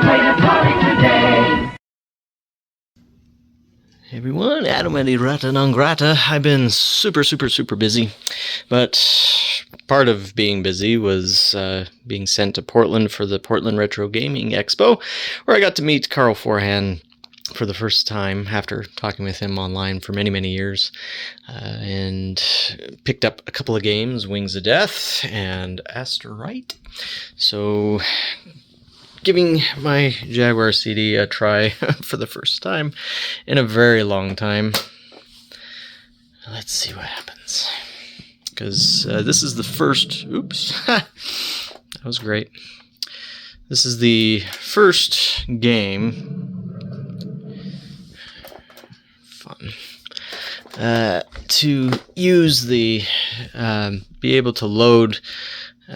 played Atari today. Hey everyone, Adam at Errata Non Grata. I've been super busy, but part of being busy was being sent to Portland for the Portland Retro Gaming Expo, where I got to meet Carl Forhan for the first time after talking with him online for many years, and picked up a couple of games, Wings of Death and Asterite. So giving my Jaguar CD a try for the first time in a very long time. Let's see what happens. Because this is the first... Oops. That was great. This is the first game... Fun. To use the... be able to load...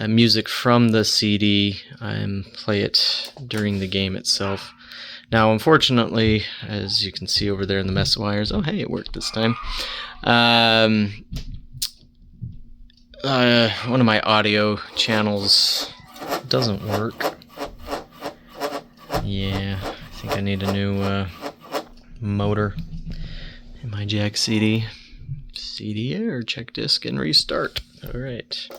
music from the CD and play it during the game itself. Now, unfortunately, as you can see over there in the mess wires, oh hey, it worked this time. One of my audio channels doesn't work. Yeah, I think I need a new motor in my JagCD. CD error, check disk and restart. Alright.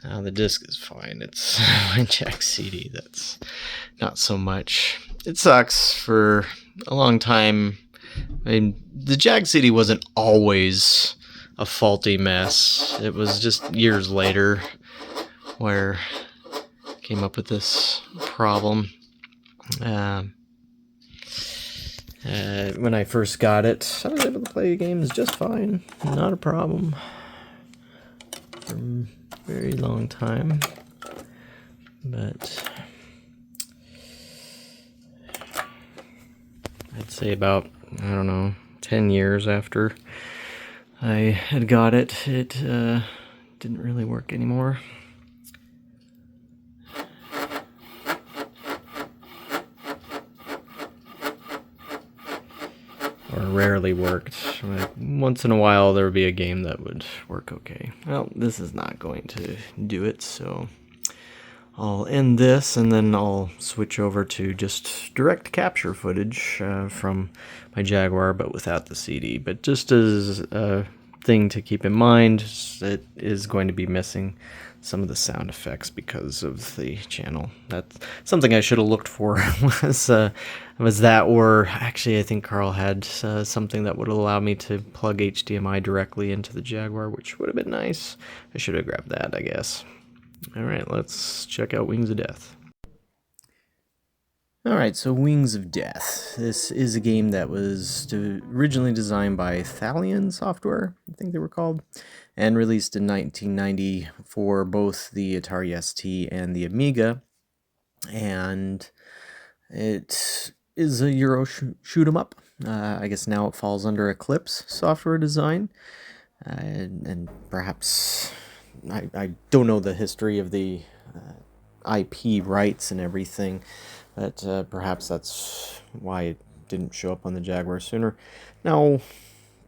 Now the disc is fine. It's my JagCD that's not so much. It sucks for a long time. I mean, the JagCD wasn't always a faulty mess. It was just years later where I came up with this problem. When I first got it, I was able to play games just fine. Not a problem. Very long time, but I'd say about, I don't know, 10 years after I had got it, it didn't really work anymore. Or rarely worked. Like, once in a while there would be a game that would work okay. Well, this is not going to do it, so I'll end this and then I'll switch over to just direct capture footage from my Jaguar, but without the CD. But just as a thing to keep in mind, it is going to be missing some of the sound effects because of the channel. That's something I should have looked for was that, or actually I think Carl had something that would allow me to plug HDMI directly into the Jaguar, which would have been nice. I should have grabbed that, I guess. Alright, let's check out Wings of Death. Alright, so Wings of Death. This is a game that was originally designed by Thalion Software, I think they were called, and released in 1990 for both the Atari ST and the Amiga. And it is a Euro shoot 'em up. I guess now it falls under Eclipse software design. And perhaps, I don't know the history of the IP rights and everything, but perhaps that's why it didn't show up on the Jaguar sooner. Now,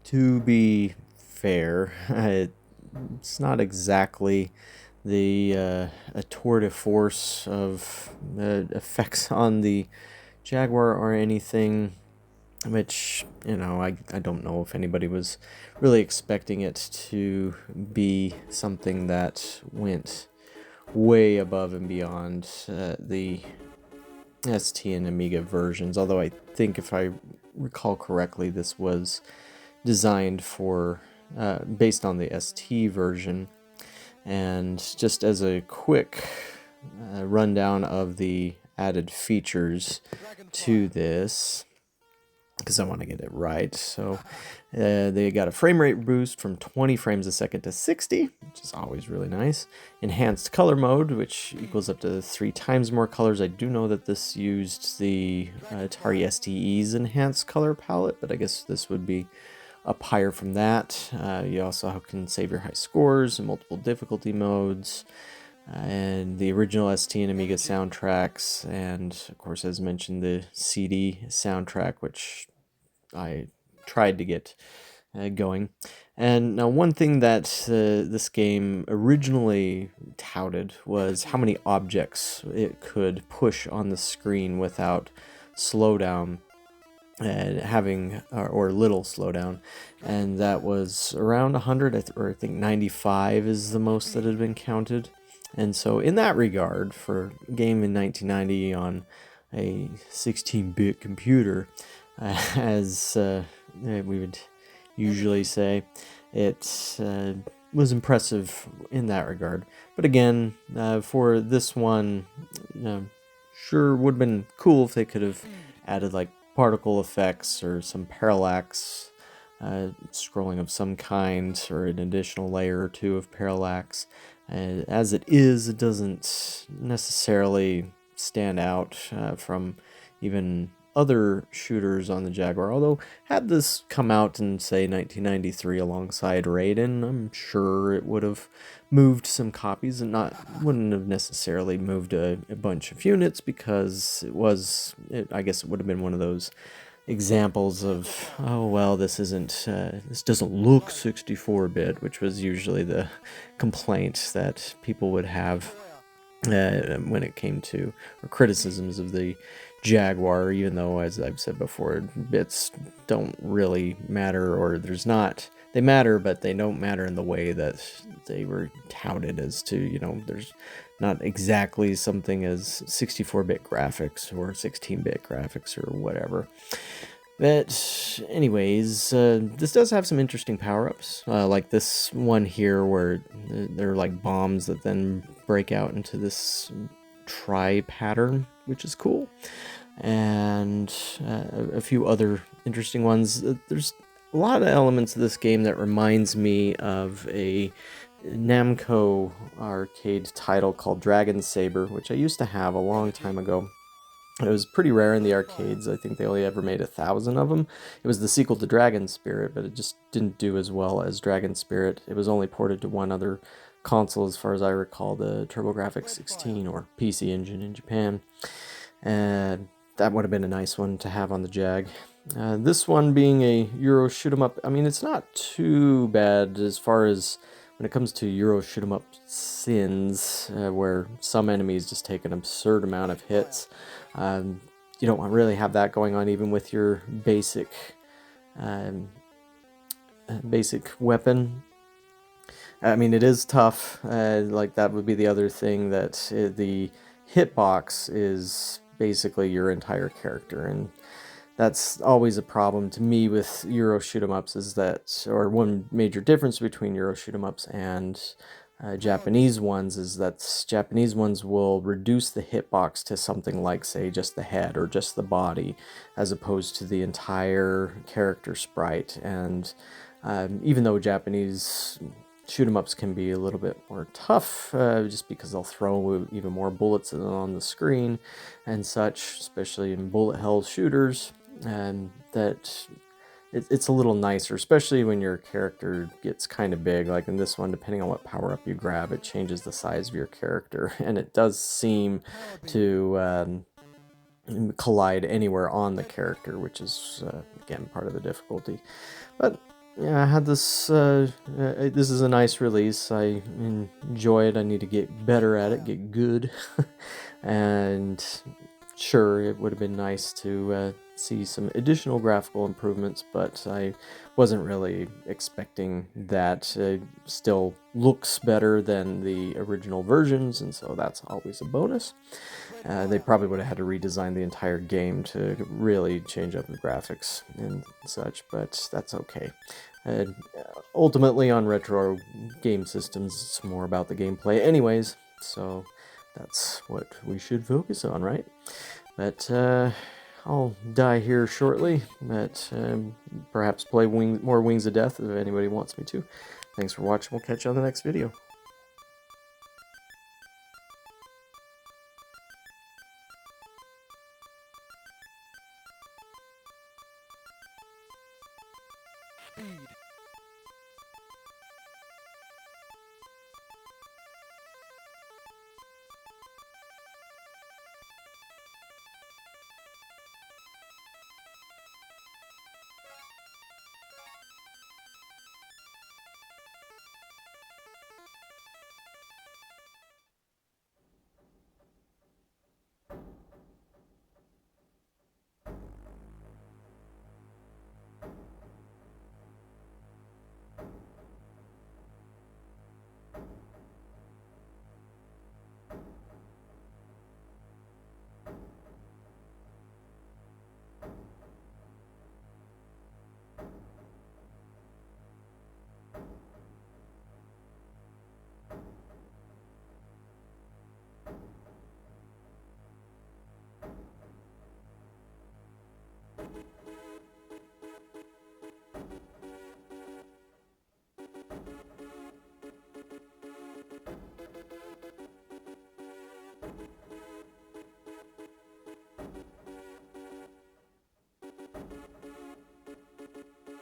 to be fair, it's not exactly the a tour de force of effects on the Jaguar or anything, which, you know, I don't know if anybody was really expecting it to be something that went way above and beyond the ST and Amiga versions, although I think, if I recall correctly, this was designed for based on the ST version. And just as a quick rundown of the added features to this, because I want to get it right. So they got a frame rate boost from 20 frames a second to 60, which is always really nice. Enhanced color mode, which equals up to 3 times more colors. I do know that this used the Atari STE's enhanced color palette, but I guess this would be up higher from that. You also can save your high scores in multiple difficulty modes. And the original ST and Amiga soundtracks, and of course, as mentioned, the CD soundtrack, which I tried to get going. And now one thing that this game originally touted was how many objects it could push on the screen without slowdown and having or little slowdown, and that was around 100, or I think 95 is the most that had been counted. And so in that regard, for a game in 1990 on a 16-bit computer, as we would usually say, it was impressive in that regard. But again, for this one, sure would have been cool if they could have added like particle effects or some parallax scrolling of some kind, or an additional layer or two of parallax. As it is, it doesn't necessarily stand out from even other shooters on the Jaguar, although had this come out in, say, 1993 alongside Raiden, I'm sure it would have moved some copies and wouldn't have necessarily moved a bunch of units, because I guess it would have been one of those examples of, oh well, this doesn't look 64-bit, which was usually the complaint that people would have when it came to, or criticisms of the Jaguar, even though, as I've said before, bits don't really matter, or they matter, but they don't matter in the way that they were touted as to, there's not exactly something as 64-bit graphics or 16-bit graphics or whatever. But anyways, this does have some interesting power-ups, like this one here where they're like bombs that then break out into this tri-pattern, which is cool. And a few other interesting ones. There's a lot of elements of this game that reminds me of a Namco arcade title called Dragon Saber, which I used to have a long time ago. It was pretty rare in the arcades. I think they only ever made 1,000 of them. It was the sequel to Dragon Spirit, but it just didn't do as well as Dragon Spirit. It was only ported to one other console, as far as I recall, the TurboGrafx 16 or PC Engine in Japan. And that would have been a nice one to have on the Jag. This one being a Euro shoot 'em up, I mean, it's not too bad as far as when it comes to Euro shoot 'em up sins, where some enemies just take an absurd amount of hits. You don't really have that going on even with your basic weapon. I mean, it is tough. Like, that would be the other thing, that the hitbox is basically your entire character, and that's always a problem to me with Euro shoot 'em ups, is that, or one major difference between Euro shoot 'em ups and Japanese ones, is that Japanese ones will reduce the hitbox to something like, say, just the head or just the body, as opposed to the entire character sprite. And even though Japanese shoot 'em ups can be a little bit more tough, just because they'll throw even more bullets on the screen and such, especially in bullet hell shooters, and that it's a little nicer, especially when your character gets kind of big. Like in this one, depending on what power up you grab, it changes the size of your character, and it does seem to collide anywhere on the character, which is again part of the difficulty. But yeah, I had this. This is a nice release. I enjoy it. I need to get better at it, get good, and sure, it would have been nice to see some additional graphical improvements, but I wasn't really expecting that. It still looks better than the original versions, and so that's always a bonus. They probably would have had to redesign the entire game to really change up the graphics and such, but that's okay. Ultimately, on retro game systems, it's more about the gameplay anyways, so that's what we should focus on, right? But I'll die here shortly, but perhaps play more Wings of Death if anybody wants me to. Thanks for watching. We'll catch you on the next video.